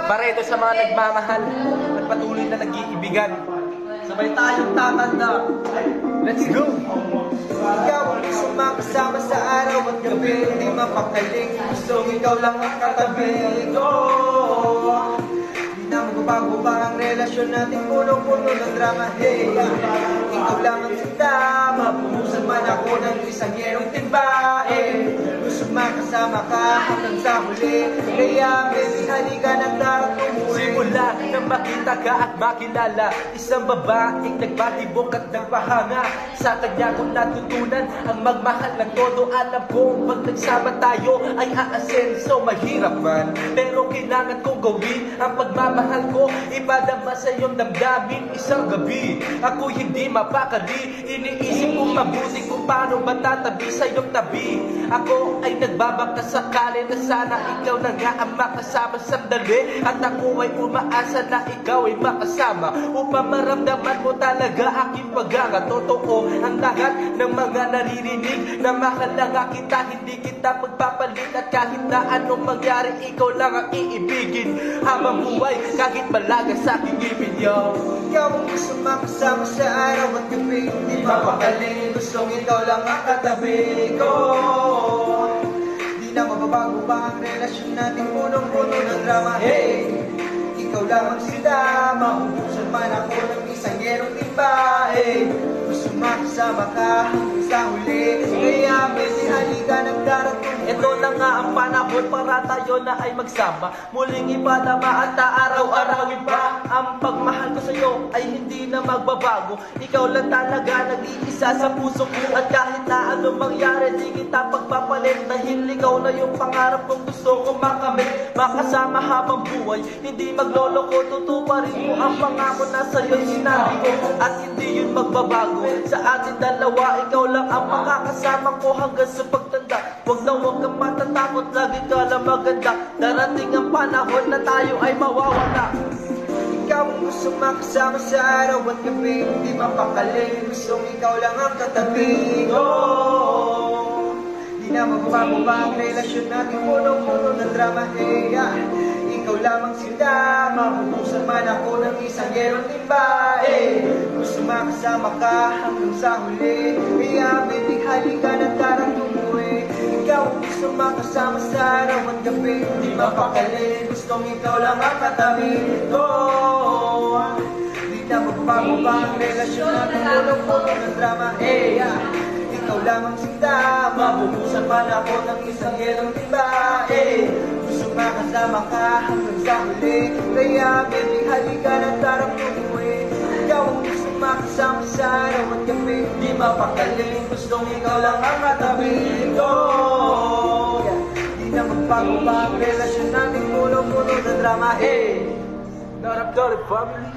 Para ito sa mga nagmamahal at patuloy na nag-iibigan. Sabay tayong tatanda. Let's go! Ikaw ang sumakasama sa araw at gabi, di mapakaling, gustong ikaw lang ang katabi ko. Di na magbabago ba ang relasyon natin, puno-puno ng drama, hey. Ikaw lang ang sinta, mapupusan man ako ng isang yerong timba, eh. Gusto makasama ka hanggang sa huli, kaya baby halika na tara tumuwi. Simula nang makita ka at makilala, isang babaeng nagbatibok at nagpahanga. Sa kanya kong natutunan ang magmahal ng todo. Alam ko pag nagsama tayo ay aasenso. Mahirap man, pero kailangan kong gawin ang pagmamahal ko, ipadama sa iyong damdamin isang gabi. Ako hindi mapakali, iniisip kong mabuti kung paano ba tatabi sa iyong tabi. Ako ay nagbabaka sakali na sana ikaw na nga ang makasama sandali, at ako ay umaasa na ikaw ay makasama upang maramdaman mo talaga aking paganga. Totoo ang lahat ng mga naririnig na mahal na nga kita, hindi kita magpapalit, at kahit na anong mangyari ikaw lang ang iibigin habang buhay, kahit malaga sa aking ibig, yo. Ikaw ang gusto makasama sa araw at gabi, di mapakaling, gustong ikaw lang ang katabi ko. Di na mababago ba ang relasyon natin, punong-puno ng drama, hey. Ikaw lang ang sila, mahubusan man ako ng isang yerong timba, hey. Gusto makasama ka hanggang sa huli, kaya baby halika nagdarating. Ito na nga ang panahon para tayo na ay magsama, muling ipadama at araw-arawin pa. Ang pagmahal ko sa'yo ay hindi na magbabago, ikaw lang talaga nag-iisa sa puso ko, at kahit na anong mangyari di kita pagpapalit, dahil ikaw na yung pangarap kong gusto kong makamit. Makasama habang buhay, hindi magloloko, tutuparin mo ang pangako na sa'yo'y sinabi ko, at hindi yun magbabago. Sa atin dalawa, ikaw lang ang makakasama ko hanggang sa pagtanda. Huwag na huwag kang matatakot, lagi ka lang maganda. Darating ang panahon na tayo ay mawawala. Ikaw ang gusto makasama sa araw at gabi, hindi mapakaling, gustong ikaw lang ang katabi ko. Di na magbabago ba ang relasyon natin, puno-puno ng drama, hey. Ikaw lamang sila, mahubusan man ako ng isang yerong timba, eh. Gusto makasama ka hanggang sa huli, kaya baby halika na tara tumuwi. Ikaw ang gusto makasama sa araw at gabi, di mapakali, gustong ikaw lang ang katabi ko. Di na magbabago ba ang relasyon natin, puno-puno ng drama, eh. Ikaw lamang sila, mahubusan man ako ng isang yerong timba, eh. Gusto makasama ka hanggang sa huli, kaya baby halika na tara tumuwi. Ikaw ang gusto makasama sa araw at gabi, di mapakaling, gustong ikaw lang ang katabi ko. Di na magbago pa ang relasyon natin, puno-puno ng drama, hey. Not up to the family.